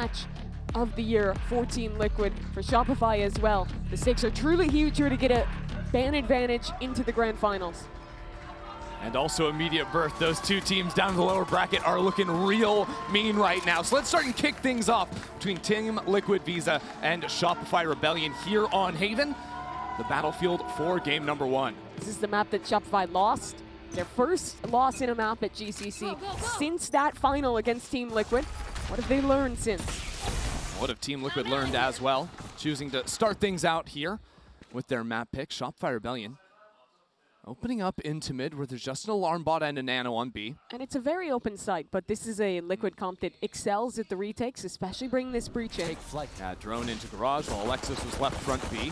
match of the year for Team Liquid, for Shopify as well. The stakes are truly huge here to get a ban advantage into the grand finals. And also immediate birth. Those two teams down in the lower bracket are looking real mean right now. So let's start and kick things off between Team Liquid Visa and Shopify Rebellion here on Haven, the battlefield for game number 1. This is the map that Shopify lost. Their first loss in a map at GCC since that final against Team Liquid. What have they learned since? What have Team Liquid learned as well? Choosing to start things out here with their map pick. Shopify Rebellion opening up into mid where there's just an alarm bot and a nano on B. And it's a very open site, but this is a Liquid comp that excels at the retakes, especially bringing this breach in. Yeah, drone into garage while Alexis was left front B.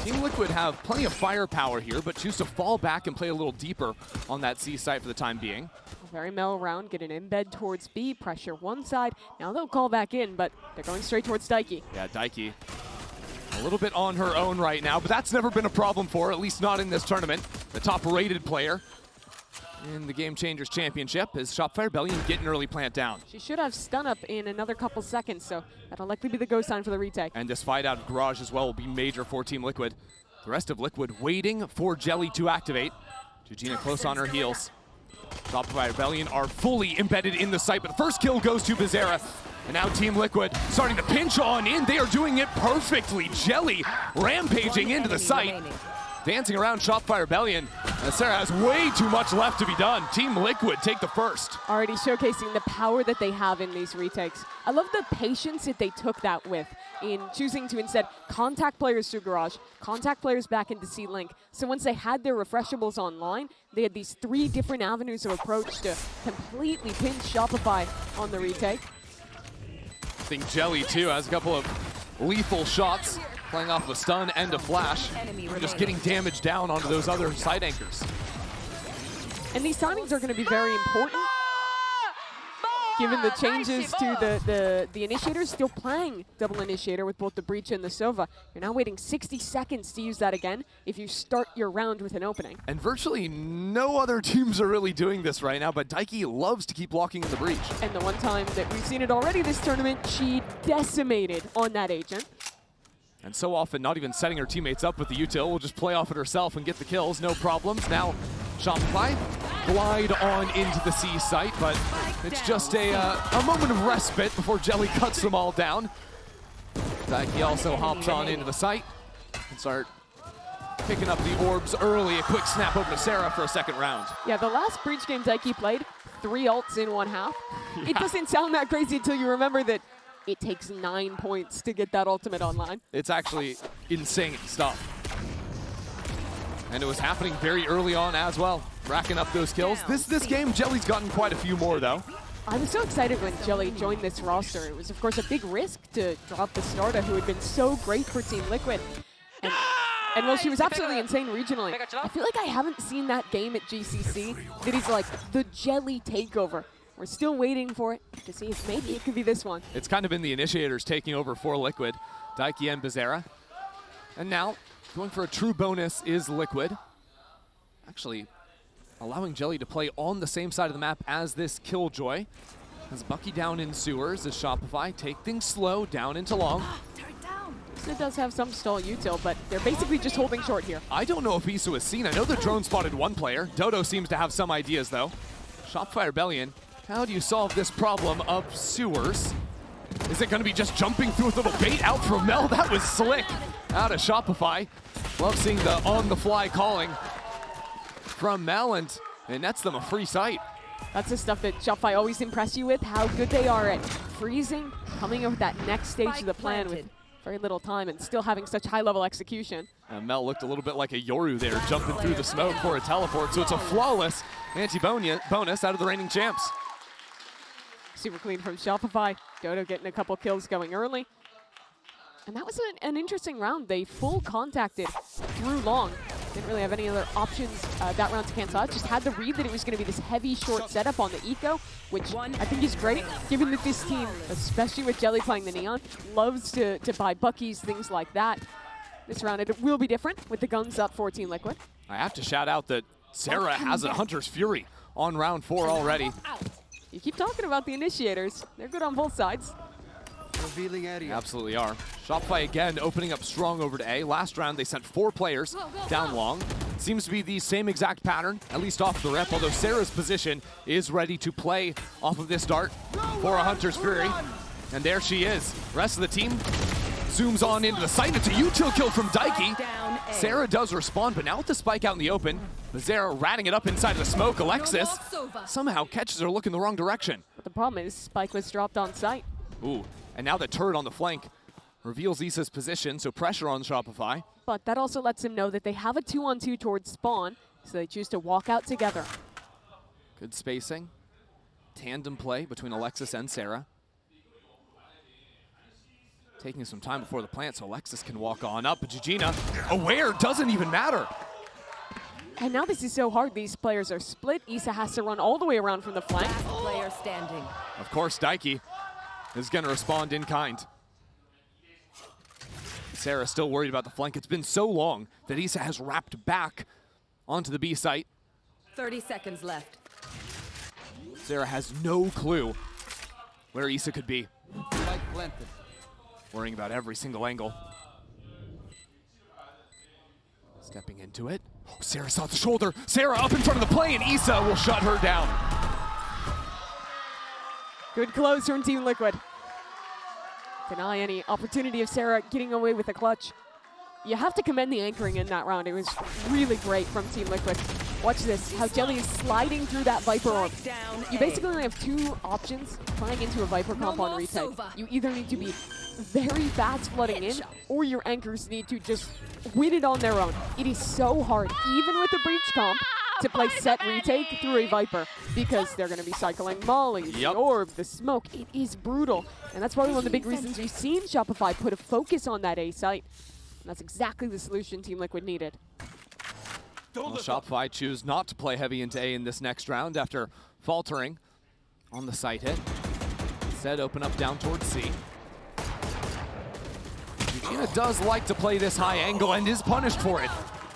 Team Liquid have plenty of firepower here, but choose to fall back and play a little deeper on that C site for the time being. A very mellow round, get an embed towards B, pressure one side. Now they'll call back in, but they're going straight towards Daiki. Yeah, Daiki a little bit on her own right now, but that's never been a problem for her, at least not in this tournament. The top-rated player in the Game Changers Championship is Shopify Rebellion getting early plant down. She should have stun up in another couple seconds, so that'll likely be the go sign for the retake. And this fight out of garage as well will be major for Team Liquid. The rest of Liquid waiting for Jelly to activate. Georgina close on her heels. Shopify Rebellion are fully embedded in the site, but the first kill goes to Bizarra. And now Team Liquid starting to pinch on in. They are doing it perfectly. Jelly rampaging into the site. Dancing around Shopify Rebellion. Sarah has way too much left to be done. Team Liquid take the first. Already showcasing the power that they have in these retakes. I love the patience that they took that with in choosing to instead contact players through Garage, contact players back into C-Link. So once they had their refreshables online, they had these 3 different avenues of approach to completely pinch Shopify on the retake. I think Jelly too has a couple of lethal shots, playing off a stun and a flash, just getting damage down onto those other side anchors. And these timings are going to be very important, given the changes to the initiators still playing double initiator with both the breach and the Sova. You're now waiting 60 seconds to use that again if you start your round with an opening. And virtually no other teams are really doing this right now, but Daiki loves to keep blocking in the breach. And the one time that we've seen it already this tournament, she decimated on that agent. And so often not even setting her teammates up with the util, will just play off it herself and get the kills, no problems. Now Shopify glide on into the C site, but it's just a moment of respite before Jelly cuts them all down. Daiki also hops on into the site and start picking up the orbs early. A quick snap over to Sarah for a second round. Yeah, the last breach game Daiki played, 3 ults in 1 half. Yeah. It doesn't sound that crazy until you remember that it takes 9 points to get that ultimate online. It's actually insane stuff. And it was happening very early on as well, racking up those kills. This game, Jelly's gotten quite a few more though. I was so excited when Jelly joined this roster. It was of course a big risk to drop the starter who had been so great for Team Liquid. And while she was absolutely insane regionally, I feel like I haven't seen that game at GCC that is like the Jelly takeover. We're still waiting for it to see if maybe it could be this one. It's kind of been the initiators taking over for Liquid, Daiki and Bizarra. And now, going for a true bonus is Liquid. Actually, allowing Jelly to play on the same side of the map as this Killjoy. As Bucky down in sewers, as Shopify take things slow down into long. It does have some stall util, but they're basically just holding short here. I don't know if Isu has seen. I know the drone spotted one player. Dodo seems to have some ideas though. Shopify Rebellion, how do you solve this problem of sewers? Is it going to be just jumping through with a little bait out from Mel? That was slick out of Shopify. Love seeing the on-the-fly calling from Mel, and it nets them a free sight. That's the stuff that Shopify always impress you with, how good they are at freezing, coming up with that next stage of the plan with very little time and still having such high-level execution. Mel looked a little bit like a Yoru there, jumping through the smoke for a teleport, so it's a flawless anti-bonus out of the reigning champs. Super clean from Shopify. Dodo getting a couple kills going early. And that was an interesting round. They full contacted through long. Didn't really have any other options that round to cancel out. Just had the read that it was going to be this heavy short setup on the eco, which I think is great, given that this team, especially with Jelly playing the Neon, loves to buy Buckies, things like that. This round it will be different with the guns up 14 Liquid. I have to shout out that Sarah has a Hunter's Fury on round 4 already. You keep talking about the initiators. They're good on both sides. Revealing area. Absolutely are. Shopify again opening up strong over to A. Last round they sent 4 players down long. Seems to be the same exact pattern, at least off the rep, although Sarah's position is ready to play off of this dart for a Hunter's Fury. And there she is. Rest of the team zooms on into the site. It's a util kill from Daiki. Sarah does respond, but now with the spike out in the open, Mazera ratting it up inside of the smoke. Alexis somehow catches her looking the wrong direction. But the problem is spike was dropped on site. Ooh, and now the turret on the flank reveals Issa's position, so pressure on Shopify. But that also lets them know that they have a 2-on-2 towards spawn, so they choose to walk out together. Good spacing. Tandem play between Alexis and Sarah. Taking some time before the plant so Alexis can walk on up, but Gigina, aware, doesn't even matter. And now this is so hard. These players are split. Issa has to run all the way around from the flank. Player standing. Of course, Daiki is going to respond in kind. Sarah still worried about the flank. It's been so long that Issa has wrapped back onto the B site. 30 seconds left. Sarah has no clue where Issa could be. Spike planted. Worrying about every single angle. Stepping into it. Oh, Sarah saw the shoulder. Sarah up in front of the play, and Issa will shut her down. Good close from Team Liquid. Deny any opportunity of Sarah getting away with a clutch. You have to commend the anchoring in that round. It was really great from Team Liquid. Watch this, how Jelly is sliding through that Viper orb. You basically only have 2 options flying into a Viper comp on retake. You either need to be very fast flooding in, or your anchors need to just win it on their own. It is so hard, even with a breach comp, to play set retake through a Viper, because they're going to be cycling mollies, the orb, the smoke. It is brutal, and that's probably one of the big reasons we've seen Shopify put a focus on that A site. And that's exactly the solution Team Liquid needed. Well, Shopify choose not to play heavy into A in this next round after faltering on the site hit. Instead, open up down towards C. Gigina does like to play this high angle and is punished for it.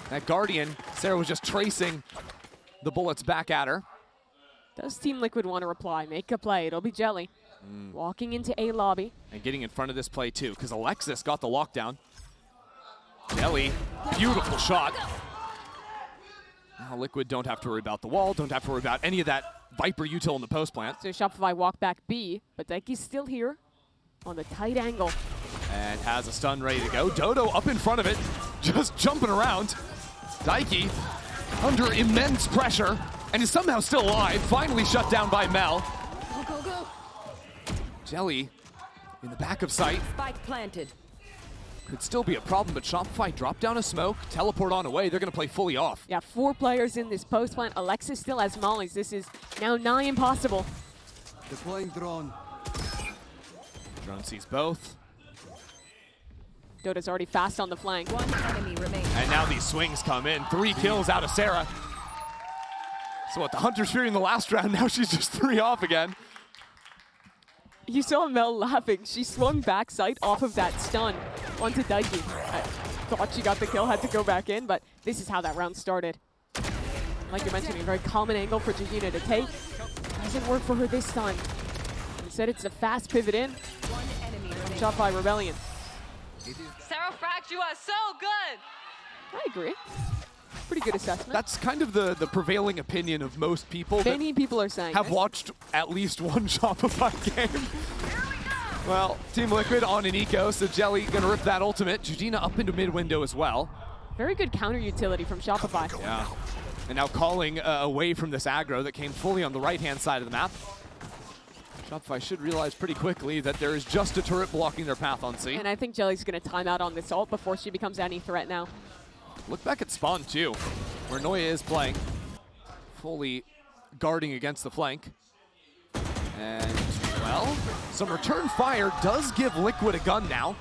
That Guardian, Sarah was just tracing the bullets back at her. Does Team Liquid want to reply? Make a play. It'll be Jelly. Walking into A lobby. And getting in front of this play too, because Alexis got the lockdown. Jelly, beautiful shot. Now Liquid don't have to worry about the wall, don't have to worry about any of that Viper util in the post plant. So Shopify walk back B, but Daiki's still here on the tight angle. And has a stun ready to go. Dodo up in front of it, just jumping around. Daiki under immense pressure and is somehow still alive. Finally shut down by Mel. Go, go, go. Jelly in the back of sight. Spike planted. Could still be a problem, but Shopify drop down a smoke, teleport on away. They're going to play fully off. Yeah, 4 players in this post plant. Alexis still has mollies. This is now nigh impossible. Deploying drone. Drone sees both. Dodo's already fast on the flank. 1 enemy remains. And now these swings come in. 3 kills out of Sarah. So what, the Hunter's Fury in the last round, now she's just 3 off again. You saw Mel laughing. She swung back sight off of that stun onto Daiki. I thought she got the kill, had to go back in, but this is how that round started. Like you're mentioning, a very common angle for Gigina to take. Doesn't work for her this time. Instead, it's a fast pivot in. 1 enemy remains. Shot by Rebellion. Sarah Frax, you are so good. I agree. Pretty good assessment. That's kind of the prevailing opinion of most people that Many people are saying have this. watched at least one Shopify game. Well, Team Liquid on an eco, so Jelly gonna rip that ultimate. Gigina up into mid window as well. Very good counter utility from Shopify. Yeah. And now calling away from this aggro that came fully on the right-hand side of the map. Shopify should realize pretty quickly that there is just a turret blocking their path on C. And I think Jelly's going to time out on this ult before she becomes any threat now. Look back at spawn too, where Noya is playing, fully guarding against the flank. And, well, some return fire does give Liquid a gun now.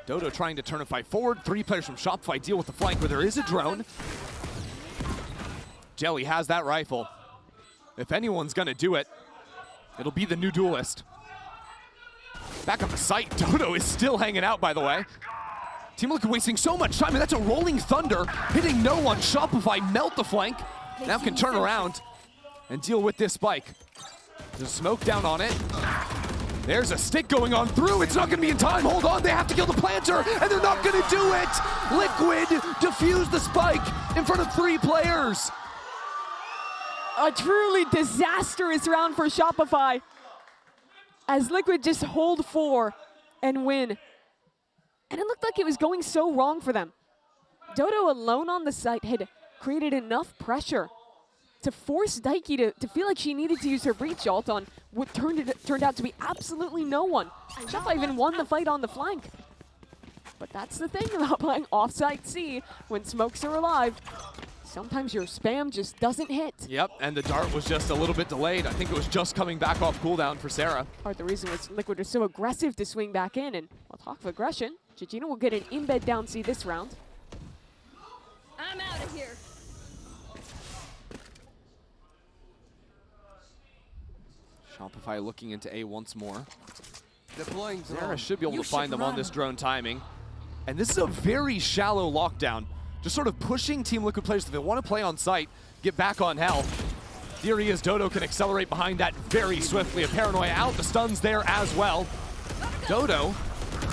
Dodo trying to turn a fight forward. 3 players from Shopify deal with the flank where there is a drone. Jelly has that rifle. If anyone's gonna do it, it'll be the new duelist. Back on the site, Dodo is still hanging out, by the way. Team Liquid wasting so much time, and that's a rolling thunder, hitting no one. Shopify melt the flank. Now can turn around and deal with this spike. There's smoke down on it. There's a stick going on through. It's not going to be in time. Hold on. They have to kill the planter, and they're not going to do it. Liquid defused the spike in front of 3 players. A truly disastrous round for Shopify, as Liquid just hold 4 and win. And it looked like it was going so wrong for them. Dodo alone on the site had created enough pressure to force Daiki to feel like she needed to use her breach ult on what turned out to be absolutely no one. Shopify even won the fight on the flank. But that's the thing about playing offsite C when smokes are alive. Sometimes your spam just doesn't hit. Yep, and the dart was just a little bit delayed. I think it was just coming back off cooldown for Sarah. Part of the reason was Liquid was so aggressive to swing back in, and we'll talk of aggression. Gegina will get an embed down C this round. I'm out of here. Shopify looking into A once more. Deploying Sarah drone. should be able You to find should them on run. this drone timing. And this is a very shallow lockdown. Just sort of pushing Team Liquid players, if they want to play on site, get back on hell. Theory is Dodo can accelerate behind that very swiftly. A Paranoia out, the stun's there as well. Dodo,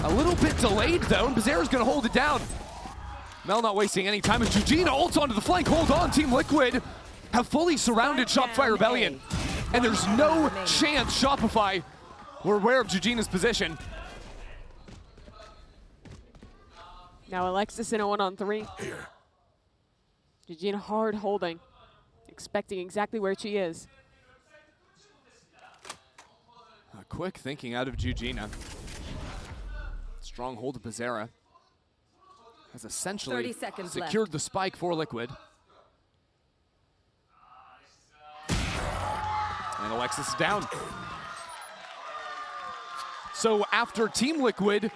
a little bit delayed though, and Bizarre's gonna hold it down. Mel not wasting any time, as Gegina ults onto the flank. Hold on, Team Liquid have fully surrounded Shopify Rebellion. And there's no chance Shopify were aware of Gegina's position. Now Alexis in a 1-on-3. Gegina hard holding, expecting exactly where she is. A quick thinking out of Gegina. Strong hold of Bizarre. Has essentially 30 seconds secured left. the spike for Liquid. And Alexis is down. So after Team Liquid,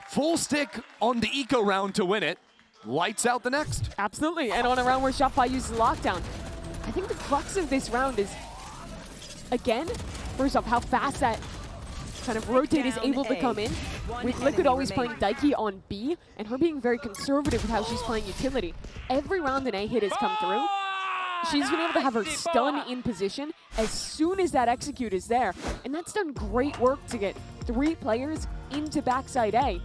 full stick on the eco round to win it, lights out the next. Absolutely, and on a round where Shopify uses lockdown. I think the crux of this round is, again, first off, how fast that kind of rotate is Down able to A. come in. One With Liquid enemy always remaining. playing Daiki on B, and her being very conservative with how she's playing utility. Every round an A hit has come through. She's been able to have her stun in position as soon as that execute is there. And that's done great work to get 3 players into backside A.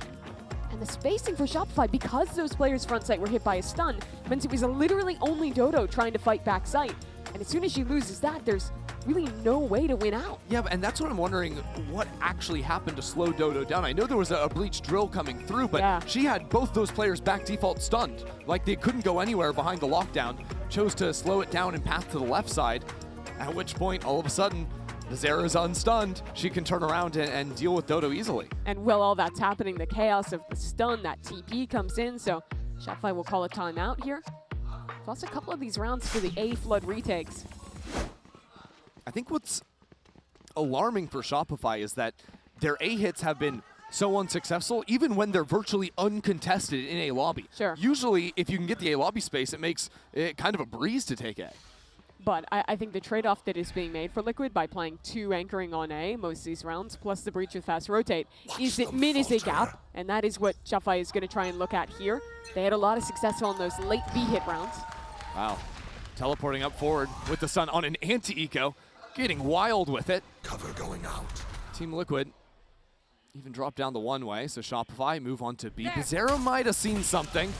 And the spacing for Shopify, because those players front site were hit by a stun, meant it was literally only Dodo trying to fight backside. And as soon as she loses that, there's really no way to win out. Yeah, and that's what I'm wondering, what actually happened to slow Dodo down. I know there was a bleach drill coming through, but Yeah. she had both those players back default stunned. Like they couldn't go anywhere behind the lockdown. Chose to slow it down and path to the left side, at which point, all of a sudden, Bizarre is unstunned. She can turn around and deal with Dodo easily. And while all that's happening, the chaos of the stun, that TP comes in, so Shopify will call a timeout here. Plus a couple of these rounds for the A flood retakes. I think what's alarming for Shopify is that their A hits have been so unsuccessful, even when they're virtually uncontested in a lobby. Sure. Usually, if you can get the A lobby space, it makes it kind of a breeze to take A. But I think the trade-off that is being made for Liquid by playing 2 anchoring on A most of these rounds, plus the breach with fast rotate, is that mid is a gap, and that is what Shopify is going to try and look at here. They had a lot of success on those late B hit rounds. Wow. Teleporting up forward with the sun on an anti-eco, getting wild with it. Cover going out. Team Liquid even dropped down the one way, so Shopify move on to B. Bizarro might have seen something.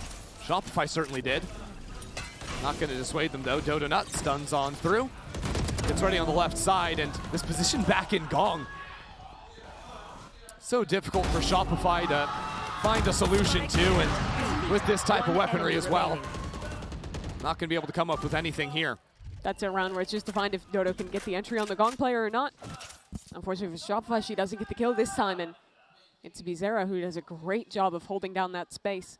Shopify certainly did. Not going to dissuade them though. Dodo Nut stuns on through. Gets ready on the left side, and this position back in Gong. So difficult for Shopify to find a solution to, and with this type of weaponry as well. Not going to be able to come up with anything here. That's a round where it's just to find if Dodo can get the entry on the Gong player or not. Unfortunately for Shopify, she doesn't get the kill this time, and it's Bizarre who does a great job of holding down that space.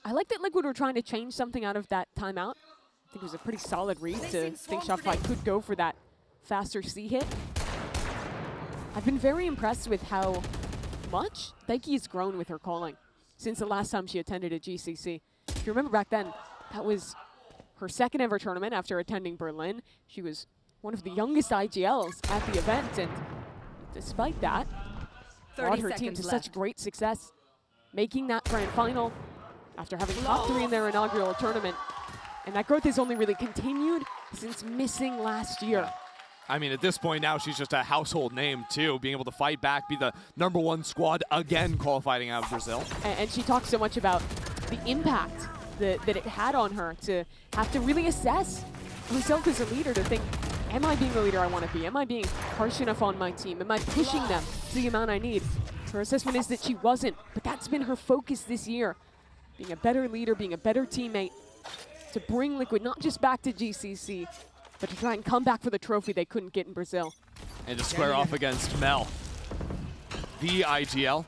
I like that Liquid were trying to change something out of that timeout. I think it was a pretty solid read to think Shopify could go for that faster C hit. I've been very impressed with how much Daiki has grown with her calling since the last time she attended a GCC. If you remember back then, that was her second ever tournament after attending Berlin. She was one of the youngest IGLs at the event, and despite that, brought her team to such great success, making that grand final after having top 3 in their inaugural tournament. And that growth has only really continued since missing last year. I mean, at this point now, she's just a household name, too, being able to fight back, be the #1 squad again qualifying out of Brazil. And she talks so much about the impact that it had on her to have to really assess herself as a leader, to think, am I being the leader I want to be? Am I being harsh enough on my team? Am I pushing them to the amount I need? Her assessment is that she wasn't, but that's been her focus this year. Being a better leader, being a better teammate, to bring Liquid not just back to GCC, but to try and come back for the trophy they couldn't get in Brazil. And to square off against Mel. The IGL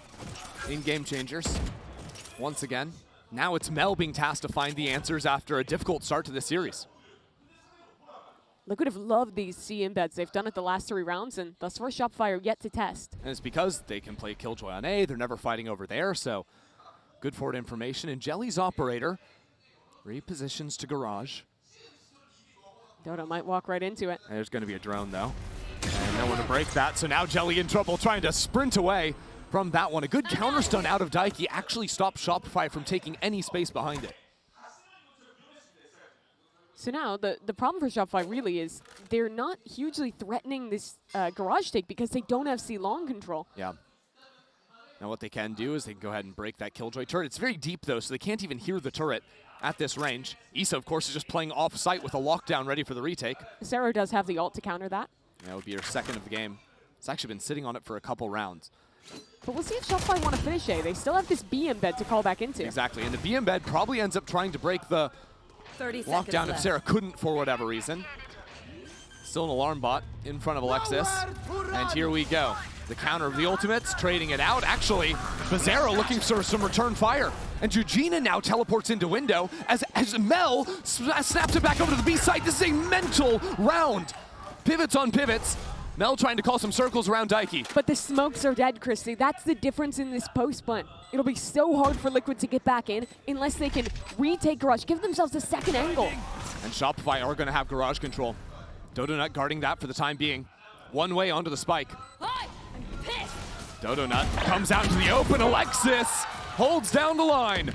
in Game Changers. Once again, now it's Mel being tasked to find the answers after a difficult start to the series. Liquid have loved these C embeds. They've done it the last 3 rounds, and thus far Shopify are yet to test. And it's because they can play Killjoy on A, they're never fighting over there, so good forward information. And Jelly's operator repositions to garage. Dodo might walk right into it. There's going to be a drone, though. And no one to break that, so now Jelly in trouble trying to sprint away from that one. A good counter stun out of Daiki actually stopped Shopify from taking any space behind it. So now the problem for Shopify really is they're not hugely threatening this garage take because they don't have C-long control. Yeah. Now what they can do is they can go ahead and break that Killjoy turret. It's very deep, though, so they can't even hear the turret at this range. Issa, of course, is just playing off-site with a lockdown ready for the retake. Sarah does have the ult to counter that. That would be her second of the game. It's actually been sitting on it for a couple rounds. But we'll see if Shopify want to finish A. They still have this B embed to call back into. Exactly, and the B embed probably ends up trying to break the 30 lockdown if left. Sarah couldn't for whatever reason. Still an alarm bot in front of Alexis. And here we go. The counter of the ultimates, trading it out. Actually, Bizarro looking for some return fire. And Jujina now teleports into window as Mel snaps it back over to the B side. This is a mental round. Pivots on pivots. Mel trying to call some circles around Daiki. But the smokes are dead, Christy. That's the difference in this post punt. It'll be so hard for Liquid to get back in unless they can retake garage, give themselves a second angle. And Shopify are going to have garage control. Dodo Nut guarding that for the time being. One way onto the spike. I'm pissed. Dodo Nut comes out into the open. Alexis holds down the line.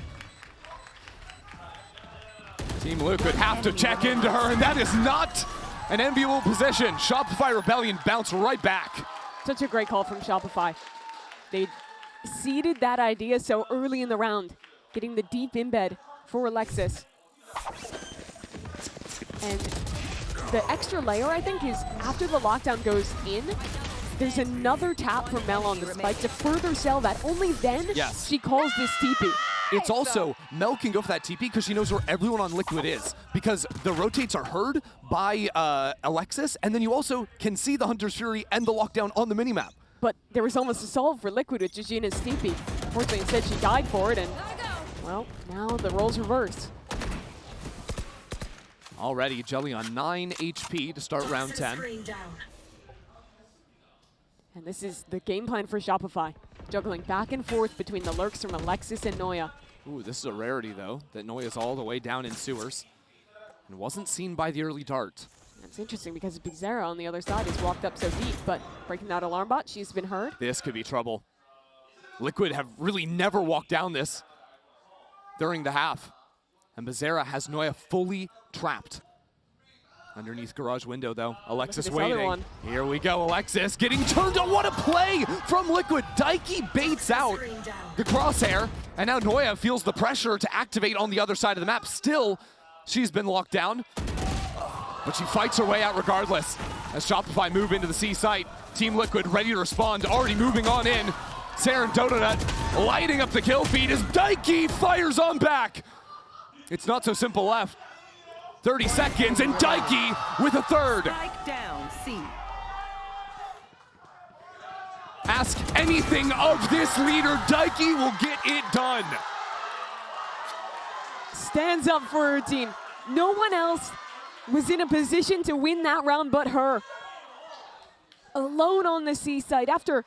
Team Liquid have to check into her, and that is not an enviable position. Shopify Rebellion bounce right back. Such a great call from Shopify. They seeded that idea so early in the round, getting the deep embed for Alexis. And the extra layer, I think, is after the lockdown goes in, there's another tap from Mel on the spike to further sell that. Only then Yes. she calls this TP. It's also, Mel can go for that TP because she knows where everyone on Liquid is, because the rotates are heard by Alexis, and then you also can see the Hunter's Fury and the lockdown on the minimap. But there was almost a solve for Liquid with Jujina's TP. Unfortunately, instead she died for it, and well, now the roles reverse. Already, Jelly on 9 HP to start round 10. And this is the game plan for Shopify. Juggling back and forth between the lurks from Alexis and Noya. Ooh, this is a rarity, though, that Noya's all the way down in sewers and wasn't seen by the early dart. It's interesting because Bizarra on the other side has walked up so deep, but breaking that alarm bot, she's been heard. This could be trouble. Liquid have really never walked down this during the half. And Bizarra has Noya fully trapped. Underneath garage window, though. Alexis this other waiting. one. Here we go, Alexis getting turned on. What a play from Liquid. Daiki baits out the crosshair, and now Noya feels the pressure to activate on the other side of the map. Still, she's been locked down, but she fights her way out regardless. As Shopify move into the C site, Team Liquid ready to respond, already moving on in. Sarah and Dodo Nut lighting up the kill feed as Daiki fires on back. It's not so simple left. 30 seconds, and Daiki with a third. Strike down, C. Ask anything of this leader, Daiki will get it done. Stands up for her team. No one else was in a position to win that round but her. Alone on the C side after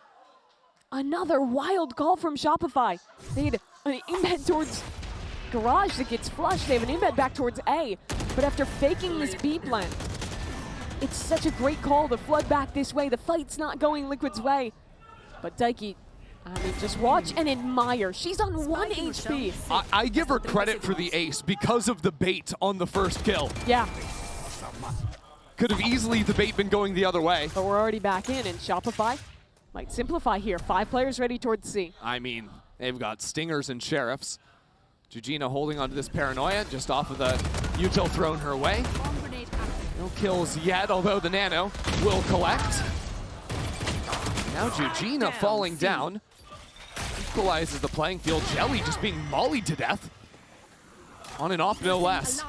another wild call from Shopify. They had an embed towards garage that gets flushed. They have an embed back towards A. But after faking this B plant, it's such a great call to flood back this way. The fight's not going Liquid's way. But Daiki, I mean, just watch and admire. She's on 1 HP. I give her credit for the ace because of the bait on the first kill. Yeah. Could have easily the bait been going the other way. But we're already back in, and Shopify might simplify here. 5 players ready towards C. I mean, they've got Stingers and Sheriffs. Jujina holding onto this Paranoia just off of the util thrown her way. No kills yet, although the Nano will collect. Now Jujina falling down. Equalizes the playing field. Jelly just being mollied to death. On and off, no less.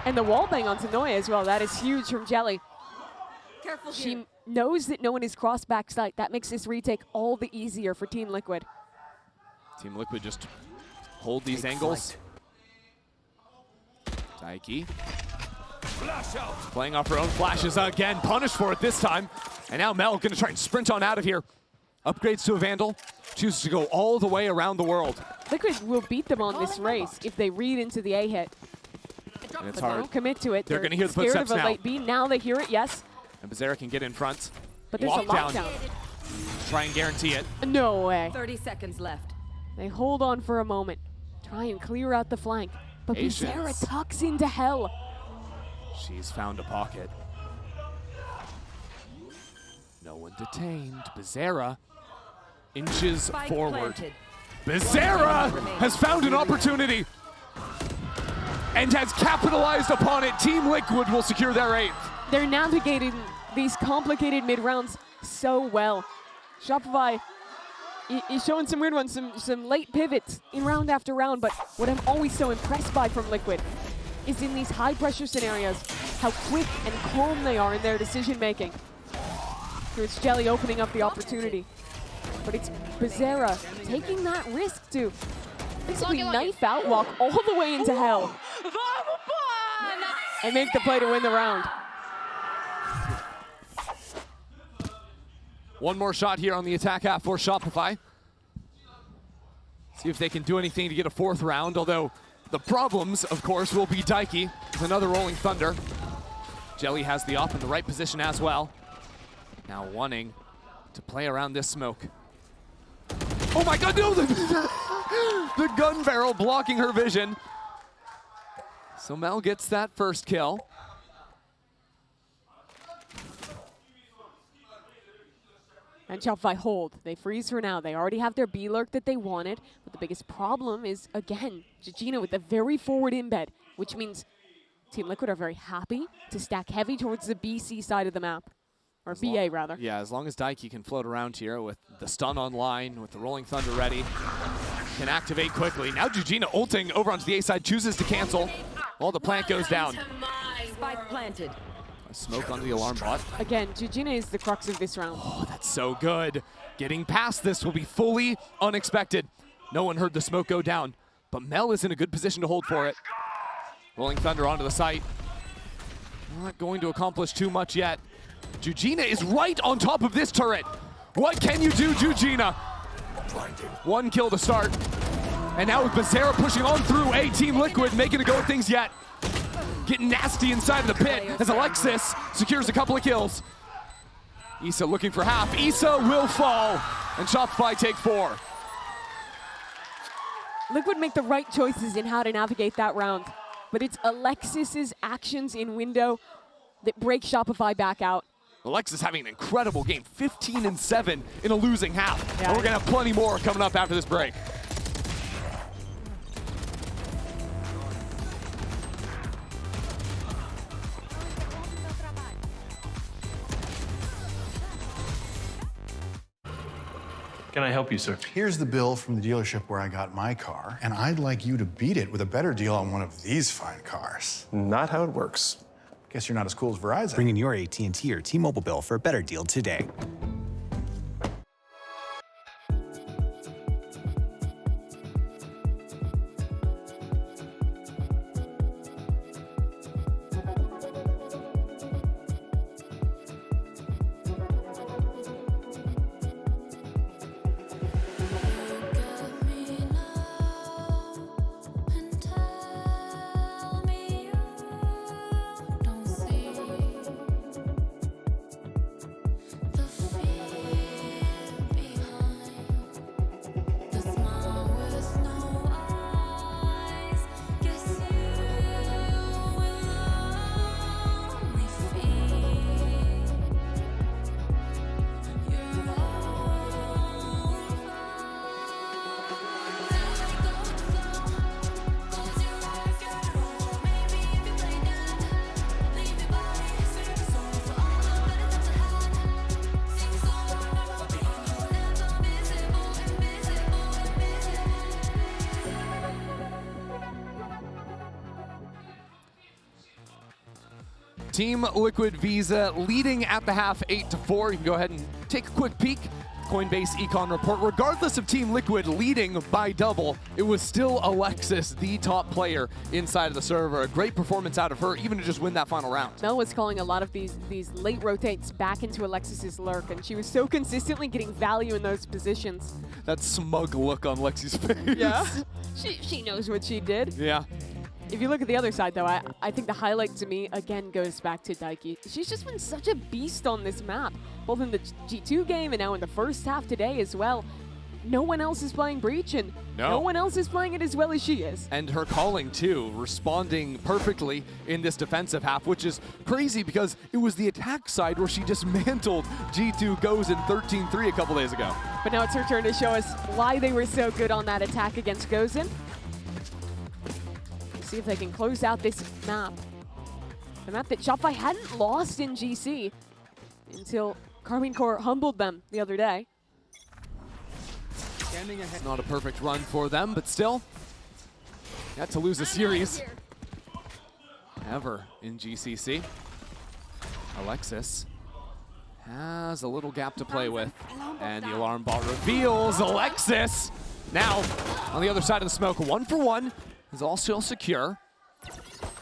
And the wall bang onto Noya as well. That is huge from Jelly. Careful here. She knows that no one is cross backside. That makes this retake all the easier for Team Liquid. Team Liquid just hold these angles. Taiki. Playing off her own flashes again. Punished for it this time. And now Mel gonna try and sprint on out of here. Upgrades to a Vandal. Chooses to go all the way around the world. Liquid will beat them on this race if they read into the A hit. And it's But they hard. don't commit to it. They're gonna hear the scared footsteps of a now. late B. Now they hear it, yes. And Bizarra can get in front. But there's a lockdown. Try and guarantee it. No way. 30 seconds left. They hold on for a moment. Try and clear out the flank. But Patience. Bizarra tucks into hell. She's found a pocket. No one detained. Bizarra inches Spike forward. planted. Bizarra has found an opportunity and has capitalized upon it. Team Liquid will secure their 8th. They're navigating these complicated mid-rounds so well. Shopify is showing some weird ones, some late pivots in round after round, but what I'm always so impressed by from Liquid is in these high-pressure scenarios, how quick and calm they are in their decision-making. Here's Jelly opening up the opportunity. But it's Bizarra taking that risk to basically knife out, walk all the way into hell, and make the play to win the round. One more shot here on the attack half for Shopify. See if they can do anything to get a 4th round, although the problems, of course, will be Daiki with another Rolling Thunder. Jelly has the op in the right position as well. Now wanting to play around this smoke. Oh my god, no! The gun barrel blocking her vision. So Mel gets that first kill. And Shopify hold. They freeze for now. They already have their B lurk that they wanted, but the biggest problem is, again, Jujina with a very forward embed, which means Team Liquid are very happy to stack heavy towards the BC side of the map. Or BA, rather. Yeah, as long as Daiki can float around here with the stun online, with the Rolling Thunder ready, can activate quickly. Now Jujina ulting over onto the A side, chooses to cancel. While the plant goes down. Spike planted. A smoke onto the alarm bot. Again, Jujina is the crux of this round. Oh, that's so good. Getting past this will be fully unexpected. No one heard the smoke go down, but Mel is in a good position to hold for it. Rolling Thunder onto the site. Not going to accomplish too much yet. Jujina is right on top of this turret. What can you do, Jujina? 1 kill to start. And now with Bizarra pushing on through A, Team Liquid making a go of things yet. Getting nasty inside of the pit as Alexis secures a couple of kills. Issa looking for half. Issa will fall, and Shopify take 4. Liquid make the right choices in how to navigate that round, but it's Alexis's actions in window that break Shopify back out. Alexis having an incredible game, 15-7 in a losing half. Yeah. And we're gonna have plenty more coming up after this break. Can I help you, sir? Here's the bill from the dealership where I got my car, and I'd like you to beat it with a better deal on one of these fine cars. Not how it works. Guess you're not as cool as Verizon. Bring in your AT&T or T-Mobile bill for a better deal today. The Team Liquid Visa leading at the half 8-4. You can go ahead and take a quick peek. Coinbase Econ report. Regardless of Team Liquid leading by double, it was still Alexis, the top player inside of the server. A great performance out of her, even to just win that final round. Mel was calling a lot of these late rotates back into Alexis's lurk, and she was so consistently getting value in those positions. That smug look on Lexi's face. Yeah, she knows what she did. Yeah. If you look at the other side, though, I think the highlight to me, again, goes back to Daiki. She's just been such a beast on this map, both in the G2 game and now in the first half today as well. No one else is playing Breach, and no one else is playing it as well as she is. And her calling, too, responding perfectly in this defensive half, which is crazy because it was the attack side where she dismantled G2 Goes in 13-3 a couple days ago. But now it's her turn to show us why they were so good on that attack against Gozen. See if they can close out this map. The map that Shopify hadn't lost in GC until Carmine Corps humbled them the other day. It's not a perfect run for them, but still, got to lose a series ever in GCC. Alexis has a little gap to play with, and the alarm bot reveals Alexis. Now, on the other side of the smoke, 1-for-1. Is all still secure.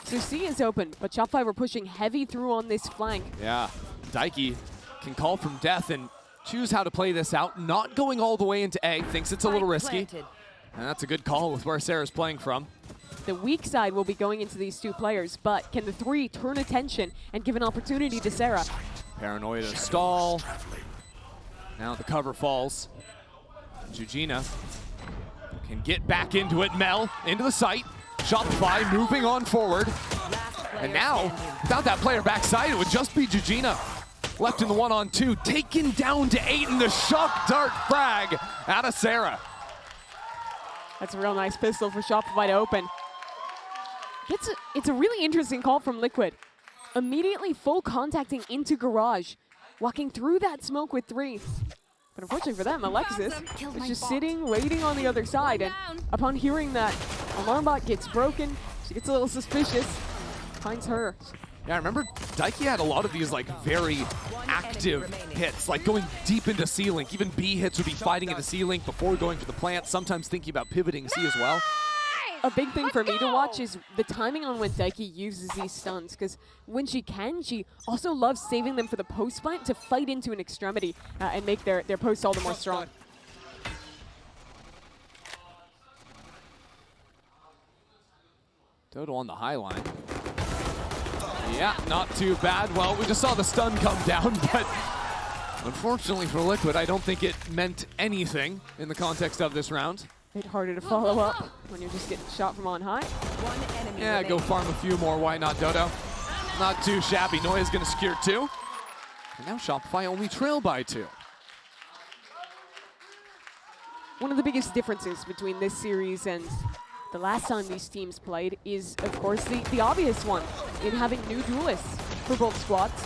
So C is open, but Shopify were pushing heavy through on this flank. Yeah, Daiki can call from death and choose how to play this out. Not going all the way into A, thinks it's a little risky. And that's a good call with where Sarah's playing from. The weak side will be going into these two players, but can the three turn attention and give an opportunity to Sarah? Paranoia to stall. Now the cover falls. Jujina can get back into it. Mel into the site. Shopify moving on forward. And now, without that player backside, it would just be Jujina left in the 1-on-2, taken down to 8 in the shock dart frag out of Sarah. That's a real nice pistol for Shopify to open. It's a really interesting call from Liquid. Immediately full contacting into Garage, walking through that smoke with 3. But unfortunately for them, Alexis is just sitting, waiting on the other side. And upon hearing that alarm bot gets broken, she gets a little suspicious, finds her. Yeah, I remember Daiki had a lot of these like very active hits, like going deep into C-Link. Even B hits would be fighting into C-Link before going for the plant, sometimes thinking about pivoting C as well. A big thing for me to watch is the timing on when Daiki uses these stuns, because when she can, she also loves saving them for the post plant to fight into an extremity and make their post all the more strong. Dodo on the high line. Yeah, not too bad. Well, we just saw the stun come down, but unfortunately for Liquid, I don't think it meant anything in the context of this round. A bit harder to follow up when you're just getting shot from on high. Yeah, go farm a few more. Why not, Dodo? Not too shabby. Noya's going to secure 2. And now Shopify only trail by 2. One of the biggest differences between this series and the last time these teams played is, of course, the obvious one in having new duelists for both squads.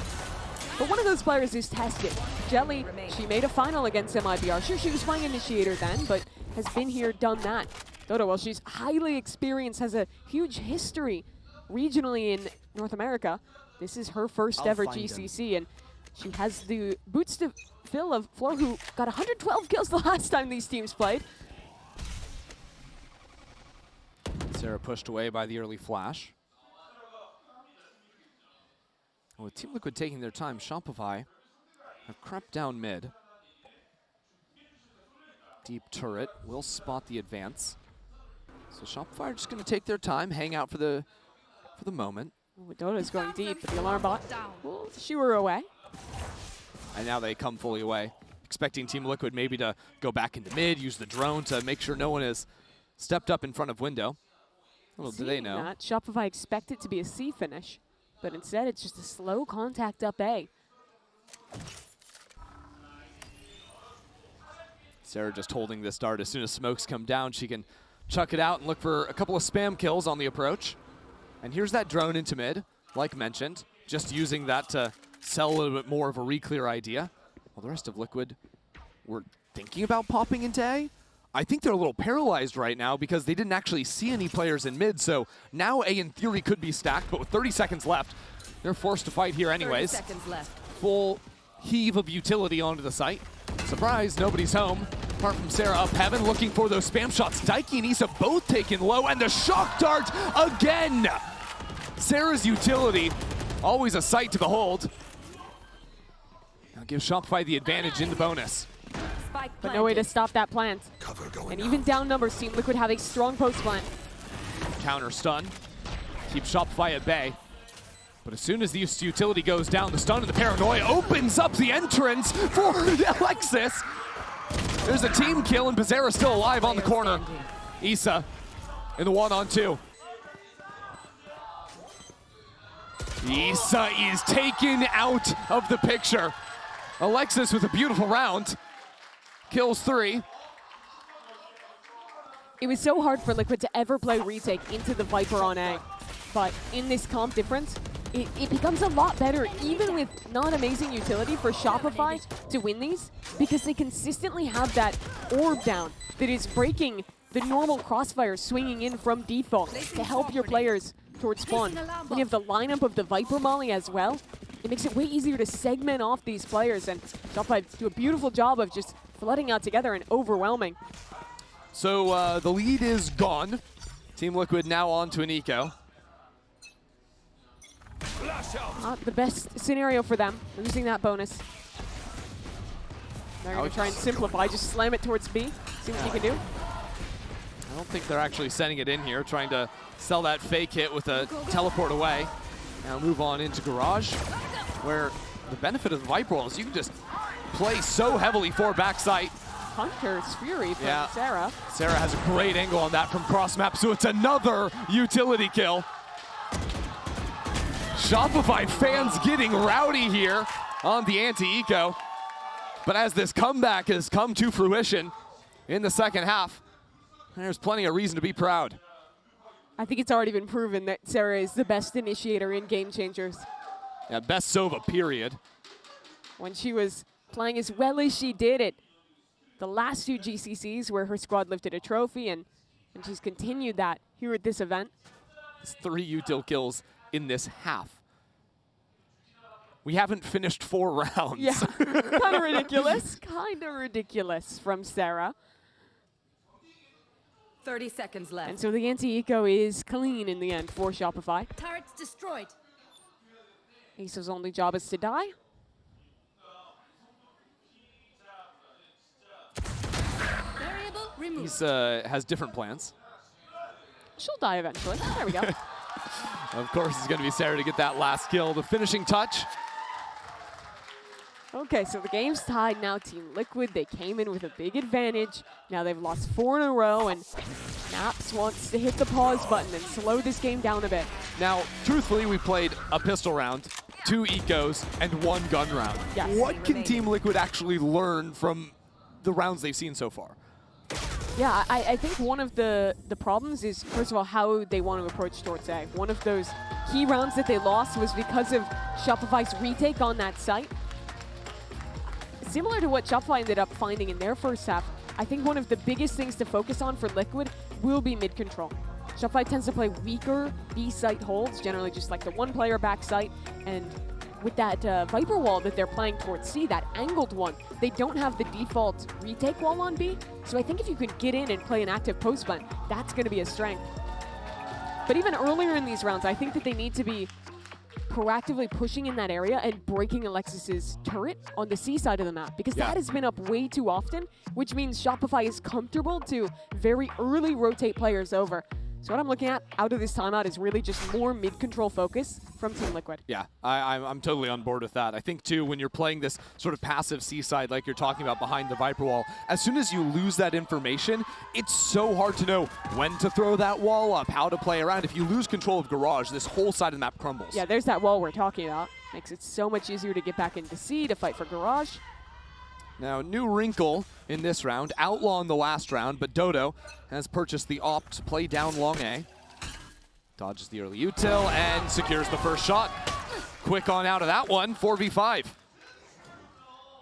But one of those players is tested. Jelly, she made a final against MIBR. Sure, she was playing Initiator then, but has been here, done that. Dodo, well, she's highly experienced, has a huge history regionally in North America. This is her first ever GCC, and she has the boots to fill of Floor, who got 112 kills the last time these teams played. Sarah pushed away by the early flash. With Team Liquid taking their time, Shopify have crept down mid. Deep turret will spot the advance. So Shopify are just going to take their time, hang out for the moment. Dodo's going deep, but the alarm bot will shoo her away. And now they come fully away, expecting Team Liquid maybe to go back into mid, use the drone to make sure no one has stepped up in front of window. Little do they know. That, Shopify expect it to be a C finish, but instead it's just a slow contact up A. Sarah just holding this dart. As soon as smokes come down, she can chuck it out and look for a couple of spam kills on the approach. And here's that drone into mid, like mentioned, just using that to sell a little bit more of a re-clear idea. While the rest of Liquid were thinking about popping into A. I think they're a little paralyzed right now because they didn't actually see any players in mid, so now A in theory could be stacked, but with 30 seconds left, They're forced to fight here 30 anyways. seconds left. Full heave of utility onto the site. Surprise, nobody's home. Apart from Sarah up heaven, looking for those spam shots. Daiki and Issa both taken low, and the shock dart again! Sarah's utility, always a sight to behold. Now give Shopify the advantage in the bonus. Spike But no way to planted. stop that plant. And even down numbers, Team Liquid have a strong post plant. Counter stun. Keep Shopify at bay. But as soon as the utility goes down, the stun and the paranoia opens up the entrance for Alexis. There's a team kill, and Bizarra still alive on the corner. Issa in the 1-on-2. Issa is taken out of the picture. Alexis with a beautiful round. Kills 3. It was so hard for Liquid to ever play retake into the Viper on A. But in this comp difference, it becomes a lot better, even with not amazing utility for Shopify to win these, because they consistently have that orb down that is breaking the normal crossfire swinging in from default to help your players towards spawn. When you have the lineup of the Viper Molly as well, it makes it way easier to segment off these players, and Shopify do a beautiful job of just flooding out together and overwhelming. So the lead is gone. Team Liquid now on to an eco. Not the best scenario for them, losing that bonus. They're going to try and simplify, just slam it towards B, see what you can do. I don't think they're actually sending it in here, trying to sell that fake hit with a teleport away. Now move on into Garage, where the benefit of the Viper Wall is you can just play so heavily for backside. Hunter's Fury from Yeah. Sarah. Sarah has a great angle on that from cross map, so it's another utility kill. Shopify fans getting rowdy here on the anti-eco. But as this comeback has come to fruition in the second half, there's plenty of reason to be proud. I think it's already been proven that Sarah is the best initiator in Game Changers. Yeah, best Sova, period. When she was playing as well as she did at the last 2 GCCs where her squad lifted a trophy, and she's continued that here at this event. It's 3 util kills in this half. We haven't finished 4 rounds. Yeah, kind of ridiculous. Kind of ridiculous from Sarah. 30 seconds left. And so the anti-eco is clean in the end for Shopify. Turrets destroyed. Issa's only job is to die. Variable removed. He's has different plans. She'll die eventually. There we go. Of course, it's going to be Sarah to get that last kill, the finishing touch. Okay, so the game's tied now. Team Liquid, they came in with a big advantage. Now they've lost 4 in a row, and Naps wants to hit the pause button and slow this game down a bit. Now, truthfully, we played a pistol round, 2 ecos, and 1 gun round. Yes. What can Team Liquid actually learn from the rounds they've seen so far? Yeah, I think one of the problems is, first of all, how they want to approach towards A. One of those key rounds that they lost was because of Shopify's retake on that site. Similar to what Shopify ended up finding in their first half, I think one of the biggest things to focus on for Liquid will be mid-control. Shopify tends to play weaker B-site holds, generally just like the one-player back site, and with that Viper wall that they're playing towards C, that angled one, they don't have the default retake wall on B, so I think if you could get in and play an active post button, that's going to be a strength. But even earlier in these rounds, I think that they need to be proactively pushing in that area and breaking Alexis's turret on the C side of the map, because that has been up way too often, which means Shopify is comfortable to very early rotate players over. So what I'm looking at out of this timeout is really just more mid-control focus from Team Liquid. Yeah, I'm totally on board with that. I think, too, when you're playing this sort of passive C-side like you're talking about behind the Viper wall, as soon as you lose that information, it's so hard to know when to throw that wall up, how to play around. If you lose control of Garage, this whole side of the map crumbles. Yeah, there's that wall we're talking about. Makes it so much easier to get back into C to fight for Garage. Now, new wrinkle in this round, outlaw in the last round, but Dodo has purchased the op to play down long A. Dodges the early util and secures the first shot. Quick on out of that one, 4v5.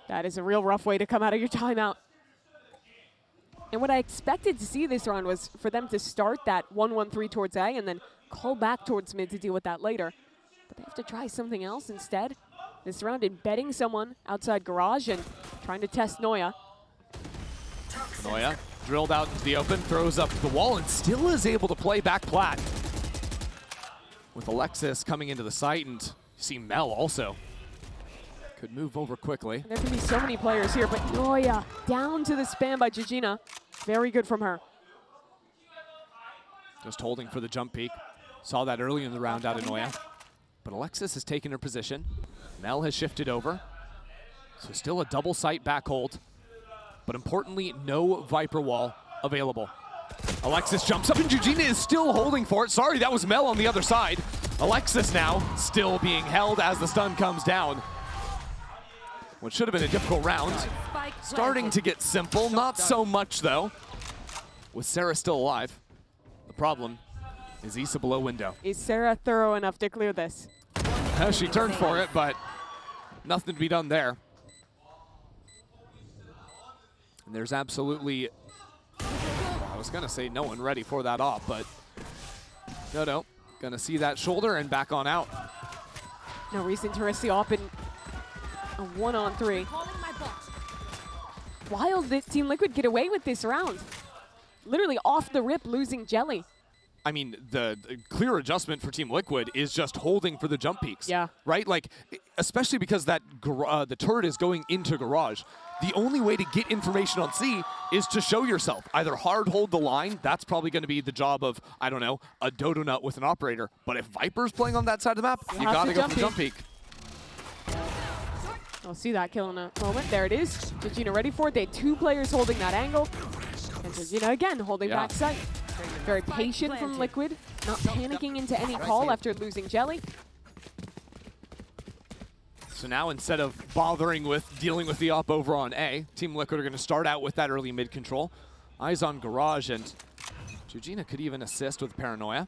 That is a real rough way to come out of your timeout. And what I expected to see this round was for them to start that 1-1-3 towards A and then call back towards mid to deal with that later. but they have to try something else instead. This round embedding someone outside garage and trying to test Noya. Noya drilled out into the open, throws up the wall, and still is able to play back plat. With Alexis coming into the site, and you see Mel also could move over quickly. There can be so many players here, but Noya down to the spam by Georgina. Very good from her. Just holding for the jump peek. Saw that early in the round out of Noya. But Alexis has taken her position. Mel has shifted over. So still a double site back hold. But importantly, no Viper wall available. Alexis jumps up and Georgina is still holding for it. Sorry, that was Mel on the other side. Alexis now still being held as the stun comes down. What should have been a difficult round. Starting to get simple, not so much though. With Sarah still alive. The problem is Issa below window. Is Sarah thorough enough to clear this? She turned for it, but nothing to be done there. And there's absolutely, well, I was gonna say no one ready for that op, but no. Gonna see that shoulder and back on out. No reason to risk the op in a 1-on-3. Wild that Team Liquid get away with this round. Literally off the rip losing Jelly. I mean, the clear adjustment for Team Liquid is just holding for the jump peaks. Yeah. Right? Like, especially because that the turret is going into garage. The only way to get information on C is to show yourself. Either hard hold the line, that's probably going to be the job of, I don't know, a Dodo Nut with an operator. But if Viper's playing on that side of the map, you got to go for the jump peek. I'll see that kill in a moment. There it is. Georgina ready for it. They had 2 players holding that angle. And Georgina again holding back sight. Very patient from Liquid, not panicking into any call after losing Jelly. So now instead of bothering with dealing with the op over on A, Team Liquid are going to start out with that early mid control. Eyes on garage, and Georgina could even assist with Paranoia.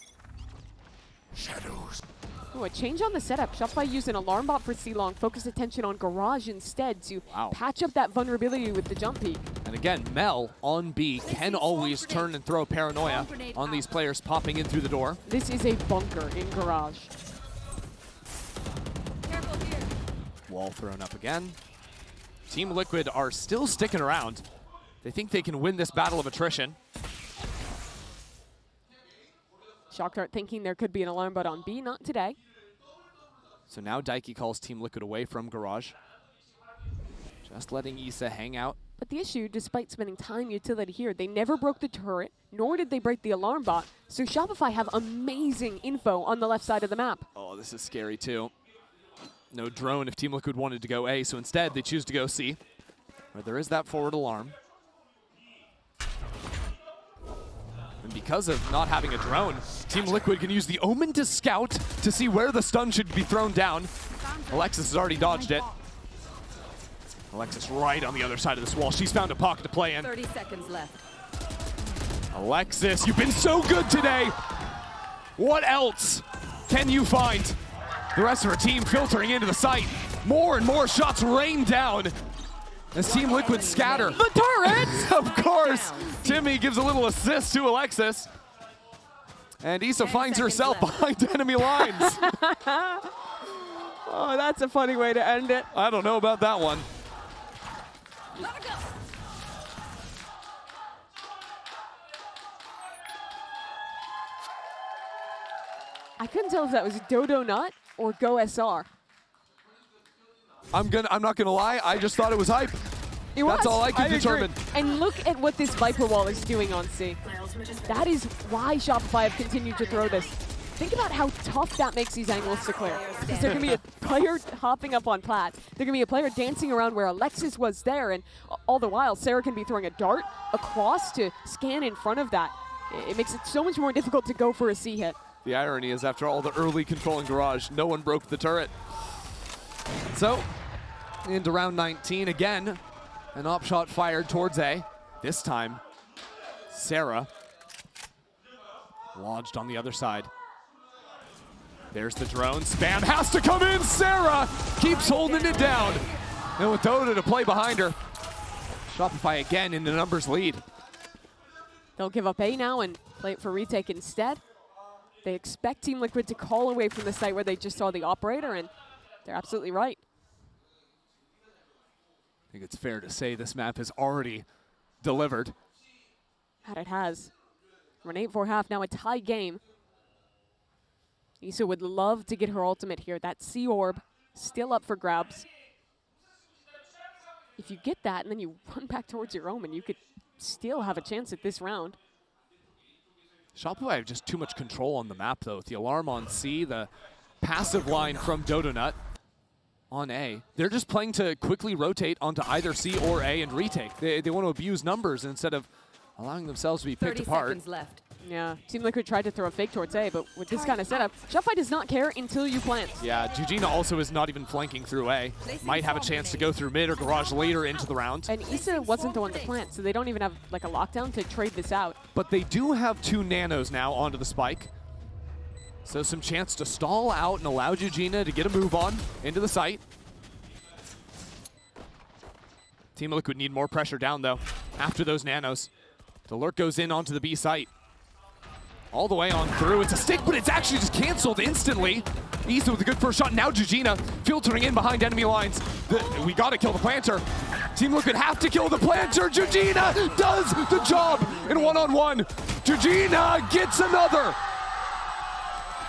Ooh, a change on the setup. Shopify used an alarm bot for C-Long, focus attention on garage instead to patch up that vulnerability with the jump peek. And again, Mel on B can always turn and throw Paranoia on these players popping in through the door. This is a bunker in garage. Wall thrown up again. Team Liquid are still sticking around. They think they can win this battle of attrition. Shockdart thinking there could be an alarm bot on B, not today. So now Daiki calls Team Liquid away from garage. Just letting Issa hang out. But the issue, despite spending time utility here, they never broke the turret, nor did they break the alarm bot. So Shopify have amazing info on the left side of the map. Oh, this is scary too. No drone if Team Liquid wanted to go A, so instead they choose to go C, where there is that forward alarm. And because of not having a drone, Team Liquid can use the Omen to scout to see where the stun should be thrown down. Alexis has already dodged it. Alexis right on the other side of this wall. She's found a pocket to play in. 30 seconds left. Alexis, you've been so good today. What else can you find? The rest of her team filtering into the site. More and more shots rain down as Team Liquid scatter. The turret! Of course, Timmy gives a little assist to Alexis. And Issa finds herself behind enemy lines. Oh, that's a funny way to end it. I don't know about that one. I couldn't tell if that was Dodo Nut or Go SR. I'm not gonna lie, I just thought it was hype. That's all I could determine. And look at what this Viper wall is doing on C. That is why Shopify have continued to throw this. Think about how tough that makes these angles to clear. Because there can be a player hopping up on plat. There can be a player dancing around where Alexis was there, and all the while, Sarah can be throwing a dart across to scan in front of that. It makes it so much more difficult to go for a C hit. The irony is after all the early control in garage, no one broke the turret. So, into round 19 again. An op shot fired towards A. This time, Sarah lodged on the other side. There's the drone. Spam has to come in. Sarah keeps holding it down. And with Dodo to play behind her, Shopify again in the numbers lead. They'll give up A now and play it for retake instead. They expect Team Liquid to call away from the site where they just saw the operator, and they're absolutely right. I think it's fair to say this map has already delivered. That it has. We're an 8-4 now a tie game. Issa would love to get her ultimate here. That C orb still up for grabs. If you get that and then you run back towards your omen, you could still have a chance at this round. Shopify have just too much control on the map, though. With the alarm on C, the passive line from Dodonut on A. They're just playing to quickly rotate onto either C or A and retake. They want to abuse numbers instead of allowing themselves to be picked 30 apart. seconds left. Yeah, Team Liquid tried to throw a fake towards A, but with this kind of setup, Shopify does not care until you plant. Yeah, Jujina also is not even flanking through A. Might have a chance to go through mid or garage later into the round. And Issa wasn't the one to plant, so they don't even have like a lockdown to trade this out. But they do have 2 nanos now onto the spike. So some chance to stall out and allow Jujina to get a move on into the site. Team Liquid need more pressure down, though, after those nanos. The lurk goes in onto the B site. All the way on through. It's a stick, but it's actually just canceled instantly. Issa with a good first shot. Now Jujina filtering in behind enemy lines. We got to kill the planter. Team Liquid have to kill the planter. Jujina does the job in one-on-one. Jujina gets another.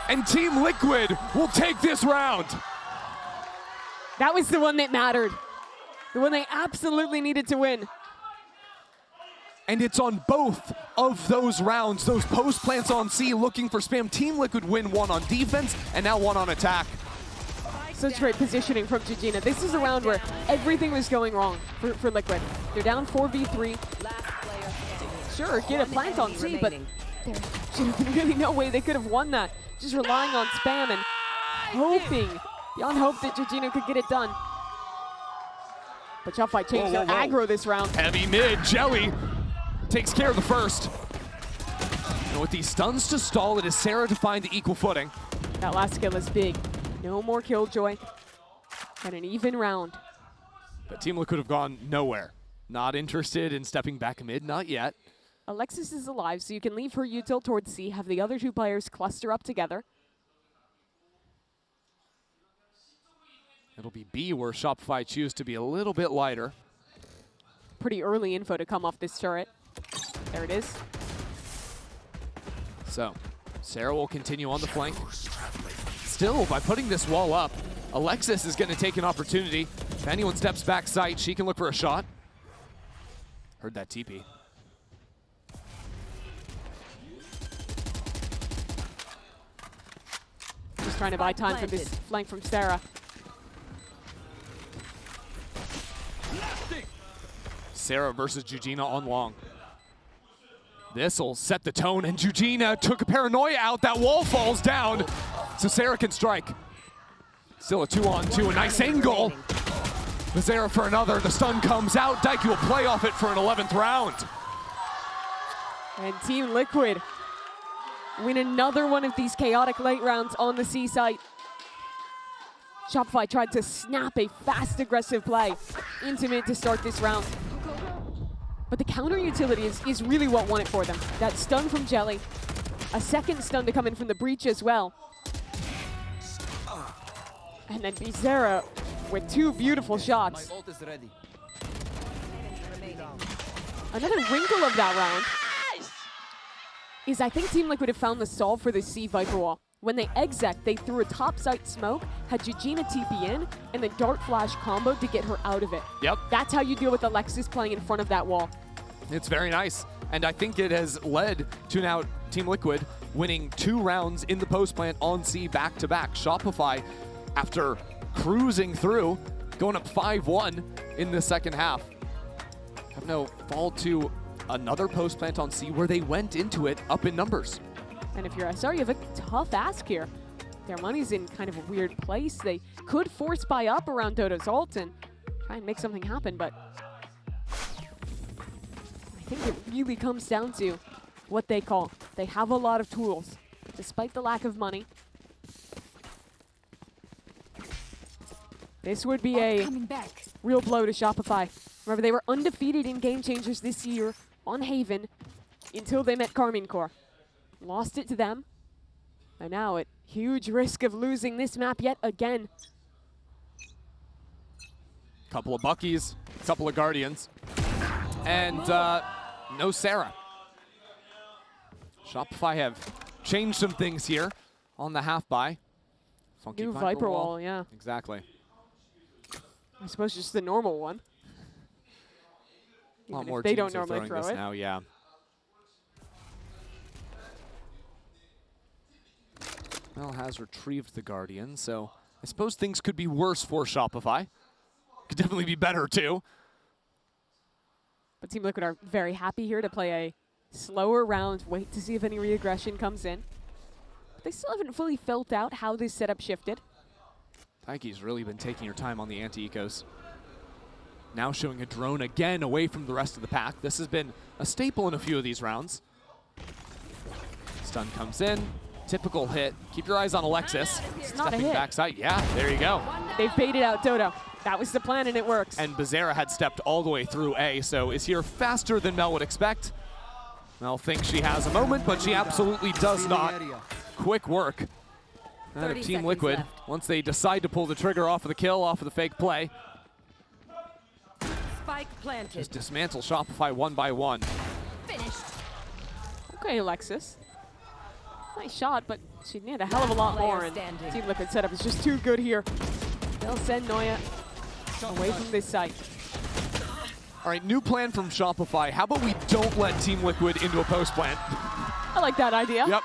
And Team Liquid will take this round. That was the one that mattered. The one they absolutely needed to win. And it's on both of those rounds. Those post plants on C looking for spam. Team Liquid win one on defense and now one on attack. Such great positioning from Jujina. This is a round where everything was going wrong for Liquid. They're down 4v3. Sure, get a plant on C, but there should have been really no way they could have won that. Just relying on spam and hoping, beyond hope, that Jujina could get it done. But Shopify changed their aggro this round. Heavy mid, Jelly takes care of the first. And with these stuns to stall, it is Sarah to find the equal footing. That last kill is big. No more Killjoy. And an even round. But Team Liquid have gone nowhere. Not interested in stepping back mid, not yet. Alexis is alive, so you can leave her util towards C, have the other 2 players cluster up together. It'll be B where Shopify choose to be a little bit lighter. Pretty early info to come off this turret. There it is. So, Sarah will continue on the flank. Still, by putting this wall up, Alexis is going to take an opportunity. If anyone steps back sight, she can look for a shot. Heard that TP. Just trying to buy time for this flank from Sarah. Sarah versus Jujina on long. This'll set the tone, and Jujina took a paranoia out. That wall falls down, so Sarah can strike. Still a 2-on-2, a nice angle. Sarah for another, the stun comes out. Daiki will play off it for an 11th round. And Team Liquid win another one of these chaotic late rounds on the C site. Shopify tried to snap a fast, aggressive play into mid to start this round. But the counter utility is really what won it for them. That stun from Jelly, a second stun to come in from the breach as well. And then Bizarra with 2 beautiful shots. My ult is ready. Another wrinkle of that round is I think Team Liquid have found the solve for the C Viper wall. When they exec, they threw a topside smoke, had Jujina TP in, and then Dart Flash combo to get her out of it. Yep. That's how you deal with Alexis playing in front of that wall. It's very nice. And I think it has led to now Team Liquid winning 2 rounds in the post plant on C back-to-back. Shopify, after cruising through, going up 5-1 in the second half, have now fall to another post plant on C where they went into it up in numbers. And if you're SR, you have a tough ask here. Their money's in kind of a weird place. They could force buy up around Dodo's ult and try and make something happen, but I think it really comes down to what they call. They have a lot of tools, despite the lack of money. This would be a real blow to Shopify. Remember, they were undefeated in Game Changers this year on Haven until they met Carmine Corps. Lost it to them. And now at huge risk of losing this map yet again. Couple of Buckies, couple of Guardians, and no Sarah. Shopify have changed some things here on the half buy. Funky New Viper wall, yeah. Exactly. I suppose just the normal one. A lot Even more if they teams don't are normally throwing throw this it. now, yeah. Mel has retrieved the Guardian, so I suppose things could be worse for Shopify. Could definitely be better too. But Team Liquid are very happy here to play a slower round, wait to see if any reaggression comes in. But they still haven't fully felt out how this setup shifted. Taiki's really been taking her time on the anti-ecos. Now showing a drone again away from the rest of the pack. This has been a staple in a few of these rounds. Stun comes in, typical hit. Keep your eyes on Alexis. It's not a Stepping hit. backside, yeah, there you go. They've baited out Dodo. That was the plan and it works. And Bezerra had stepped all the way through A, so is here faster than Mel would expect. Mel thinks she has a moment, but she absolutely does not. Quick work out of 30 Team seconds Liquid left. once they decide to pull the trigger off of the kill, off of the fake play. Spike planted. Just dismantle Shopify one by one. Finished. Okay, Alexis. Nice shot, but she need a hell of a lot Player more. And standing. Team Liquid setup is just too good here. They'll send Noya away from this site. All right, new plan from Shopify. How about we don't let Team Liquid into a post plant? I like that idea. Yep.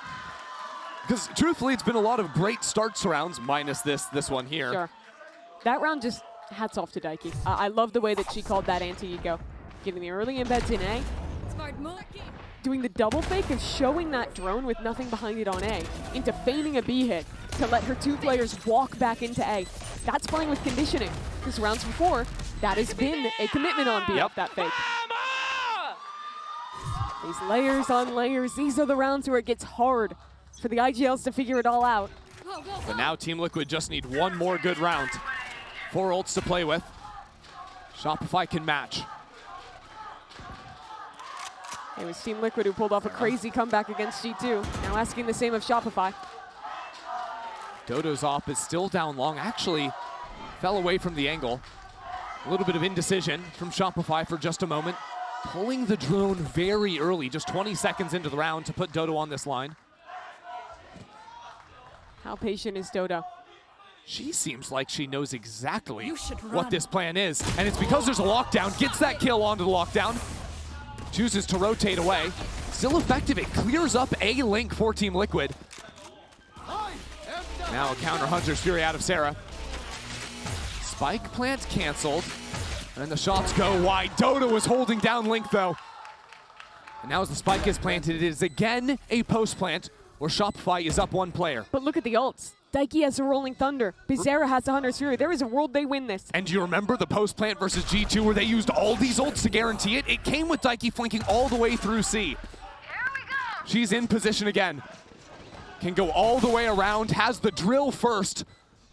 Because truthfully, it's been a lot of great starts rounds, minus this one here. Sure. That round just hats off to Daiki. I love the way that she called that anti-ego. Getting the early embeds in A, Smart move. doing the double fake of showing that drone with nothing behind it on A, into feigning a B hit to let her two players walk back into A. That's playing with conditioning, because rounds before, that has been a commitment on B off that fake. These layers on layers, these are the rounds where it gets hard for the IGLs to figure it all out. Go, go, But go. now Team Liquid just need one more good round. 4 ults to play with. Shopify can match. It was Team Liquid who pulled off a crazy comeback against G2. Now asking the same of Shopify. Dodo's op is still down long. Actually, fell away from the angle. A little bit of indecision from Shopify for just a moment. Pulling the drone very early, just 20 seconds into the round to put Dodo on this line. How patient is Dodo? She seems like she knows exactly You should what run. this plan is. And it's because there's a lockdown. Gets that kill onto the lockdown. Chooses to rotate away. Still effective. It clears up a link for Team Liquid. Now a counter Hunter's Fury out of Sarah. Spike plant canceled. And the shots go wide. Dodo is holding down Link though. And now as the spike is planted, it is again a post plant where Shopify is up one player. But look at the ults. Daiki has a Rolling Thunder. Bizarra has a Hunter's Fury. There is a world they win this. And do you remember the post plant versus G2 where they used all these ults to guarantee it? It came with Daiki flanking all the way through C. She's in position again. Can go all the way around, has the drill first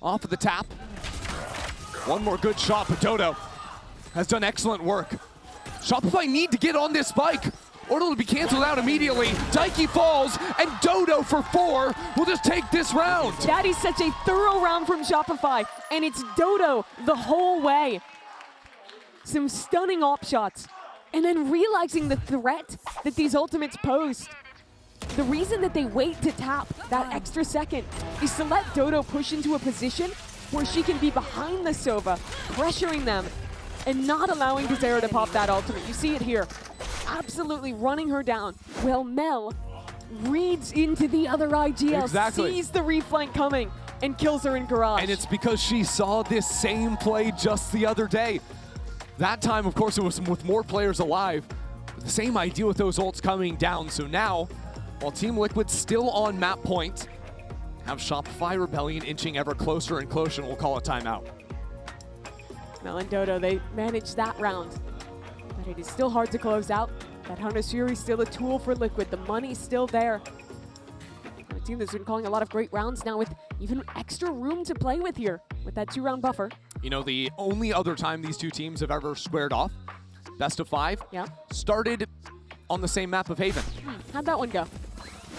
off of the tap. One more good shot, but Dodo has done excellent work. Shopify need to get on this spike or it'll be canceled out immediately. Daiki falls, and Dodo for 4 will just take this round. That is such a thorough round from Shopify, and it's Dodo the whole way. Some stunning op shots, and then realizing the threat that these ultimates posed. The reason that they wait to tap that extra second is to let Dodo push into a position where she can be behind the Sova, pressuring them, and not allowing Bizarro to pop that ultimate. You see it here. Absolutely running her down. Well, Mel reads into the other IGL, Exactly. sees the reflank coming, and kills her in garage. And it's because she saw this same play just the other day. That time, of course, it was with more players alive. But the same idea with those ults coming down. So now, while Team Liquid's still on map point, have Shopify Rebellion inching ever closer and closer, and we'll call a timeout. Mel and Dodo, they managed that round. But it is still hard to close out. That Hunter's Fury is still a tool for Liquid. The money's still there. A team that's been calling a lot of great rounds now with even extra room to play with here with that 2-round buffer. You know, the only other time these two teams have ever squared off, best of 5, Yeah. started on the same map of Haven. How'd that one go?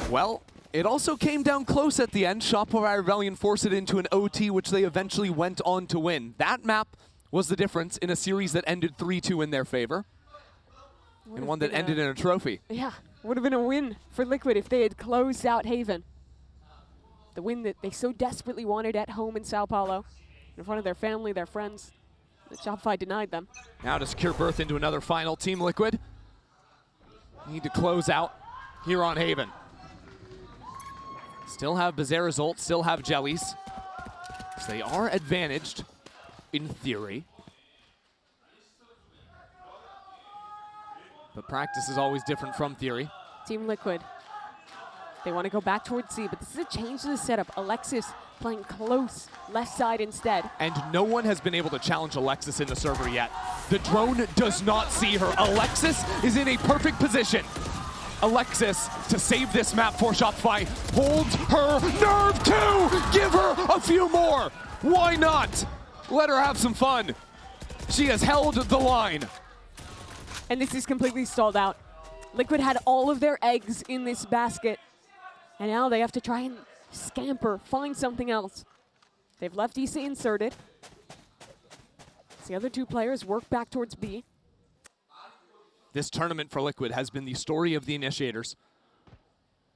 Well, It also came down close at the end. Shopify Rebellion forced it into an OT, which they eventually went on to win. That map was the difference in a series that ended 3-2 in their favor, and one that ended in a trophy. Yeah, would have been a win for Liquid if they had closed out Haven. The win that they so desperately wanted at home in Sao Paulo, in front of their family, their friends. But Shopify denied them. Now to secure berth into another final, Team Liquid need to close out here on Haven. Still have Bizarre's ult, still have Jellies. So they are advantaged, in theory. But practice is always different from theory. Team Liquid, they want to go back towards C, but this is a change to the setup. Alexis playing close left side instead. And no one has been able to challenge Alexis in the server yet. The drone does not see her. Alexis is in a perfect position. Alexis, to save this map for Shopify, holds her nerve too! Give her a few more! Why not? Let her have some fun. She has held the line. And this is completely stalled out. Liquid had all of their eggs in this basket, and now they have to try and scamper, find something else. They've left EC inserted. As the other two players work back towards B. This tournament for Liquid has been the story of the initiators.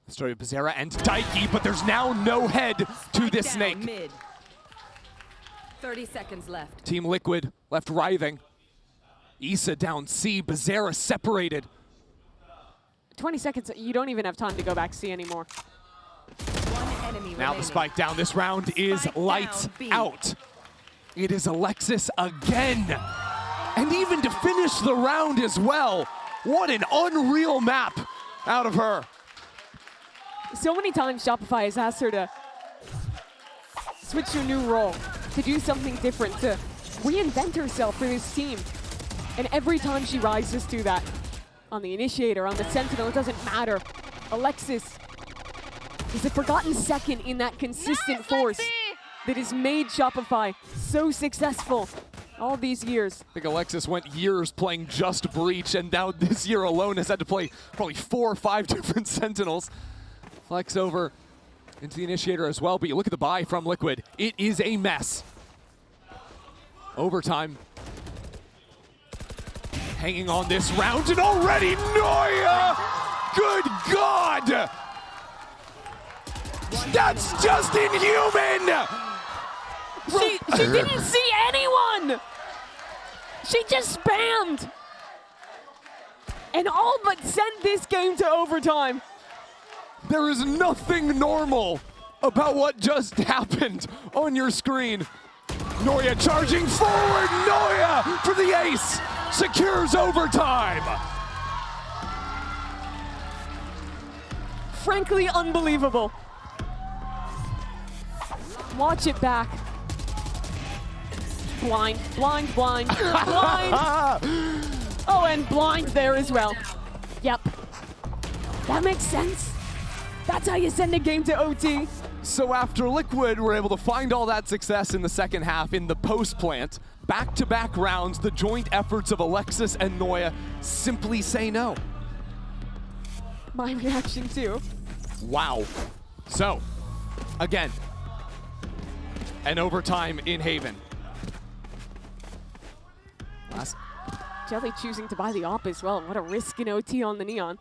The story of Bizarre and Daiki, but there's now no head to this Down snake. mid. 30 seconds left. Team Liquid left writhing. Issa down C, Bizarre separated. 20 seconds, you don't even have time to go back C anymore. One enemy Now remaining. the spike down. This round is Spike lights down, B. out. It is Alexis again. And even to finish the round as well. What an unreal map out of her. So many times Shopify has asked her to switch to a new role, to do something different, to reinvent herself for this team. And every time she rises to that, on the initiator, on the sentinel, it doesn't matter. Alexis is a forgotten second in that consistent force that has made Shopify so successful all these years. I think Alexis went years playing just Breach, and now this year alone has had to play probably 4 or 5 different Sentinels. Flex over into the initiator as well, but you look at the buy from Liquid. It is a mess. Overtime. Hanging on this round, and already Noya! Good God! That's just inhuman! She didn't see anyone! She just spammed! And all but sent this game to overtime. There is nothing normal about what just happened on your screen. Noya charging forward, Noya for the ace! Secures overtime! Frankly, unbelievable. Watch it back. Blind, blind, blind, blind. Oh, and blind there as well. Yep. That makes sense. That's how you send a game to OT. So after Liquid were able to find all that success in the second half in the post plant, back-to-back rounds, the joint efforts of Alexis and Noya simply say no. My reaction too. Wow. So, again, an overtime in Haven. Last Jelly choosing to buy the op as well. What a risk in OT on the Neon.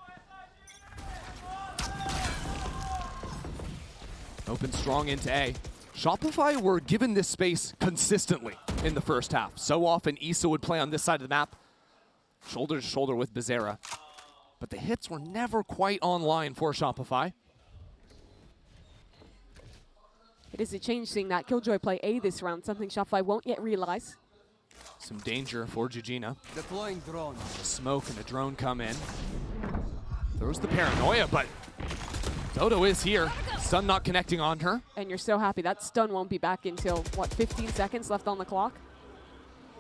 open strong into A. Shopify were given this space consistently in the first half. So often Issa would play on this side of the map, shoulder to shoulder with Bizarre. But the hits were never quite online for Shopify. It is a change seeing that Killjoy play A this round, something Shopify won't yet realize. Some danger for Jujina. Deploying drone. The smoke and the drone come in. Throws the paranoia, but Dodo is here. Stun not connecting on her. And you're so happy that stun won't be back until, what, 15 seconds left on the clock?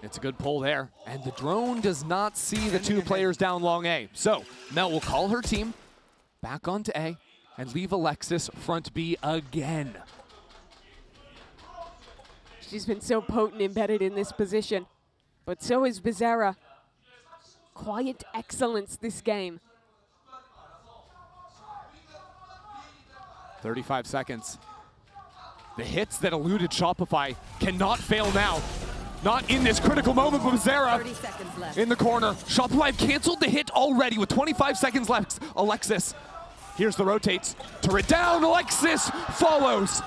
It's a good pull there. And the drone does not see the two players down long A. So Mel will call her team back onto A and leave Alexis front B again. She's been so potent embedded in this position, but so is Bizarre. Quiet excellence this game. 35 seconds. The hits that eluded Shopify cannot fail now. Not in this critical moment from Zara 30 seconds left. in the corner. Shopify canceled the hit already with 25 seconds left. Alexis, here's the rotates. Turret down, Alexis follows.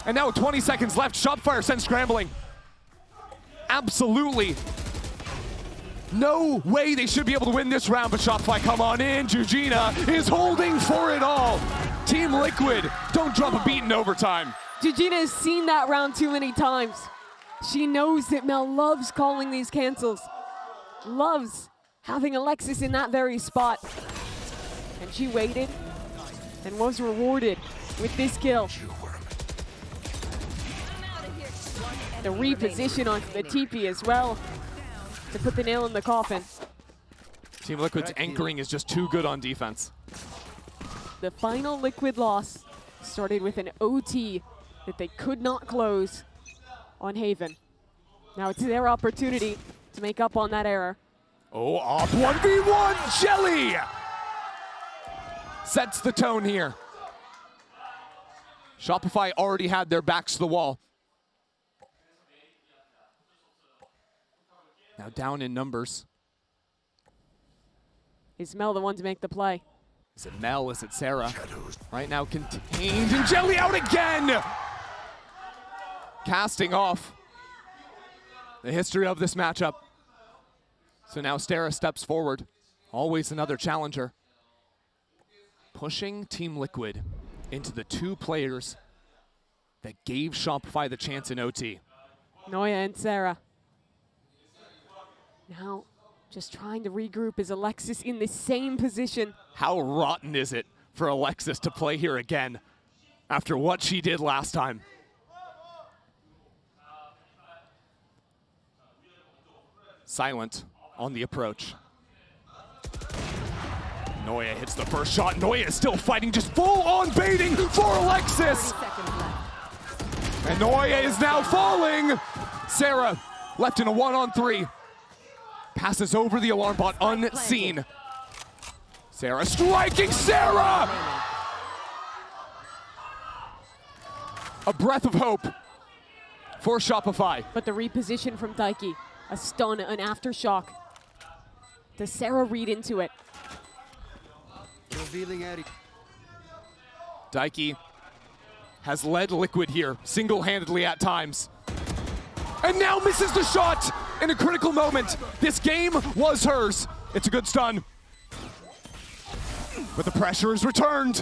And now with 20 seconds left, Shopify are sent scrambling. Absolutely no way they should be able to win this round, but Shopify come on in. Jujina is holding for it all. Team Liquid don't drop a beat in overtime. Jujina has seen that round too many times. She knows that Mel loves calling these cancels, loves having Alexis in that very spot. And she waited and was rewarded with this kill. The reposition onto the TP as well to put the nail in the coffin. Team Liquid's anchoring is just too good on defense. The final Liquid loss started with an OT that they could not close on Haven. Now it's their opportunity to make up on that error. Oh, off 1v1, Jelly! Sets the tone here. Shopify already had their backs to the wall. Now down in numbers. Is Mel the one to make the play? Is it Mel? Is it Sarah? Right now contained, and Jelly out again! Casting off the history of this matchup. So now Sarah steps forward. Always another challenger. Pushing Team Liquid into the two players that gave Shopify the chance in OT. Noya and Sarah. Now, just trying to regroup. Is Alexis in the same position? How rotten is it for Alexis to play here again after what she did last time? Silent on the approach. Noya hits the first shot. Noya is still fighting, just full-on baiting for Alexis. 30 seconds left. And Noya is now falling. Sarah left in a 1-on-3. Passes over the alarm bot unseen. Sarah striking, Sarah! A breath of hope for Shopify. But the reposition from Daiki, a stun, an aftershock. Does Sarah read into it? Revealing area. Daiki has led Liquid here single-handedly at times. And now misses the shot in a critical moment. This game was hers. It's a good stun. But the pressure is returned.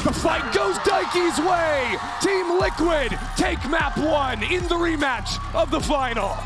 The fight goes Daiki's way. Team Liquid take map 1 in the rematch of the final.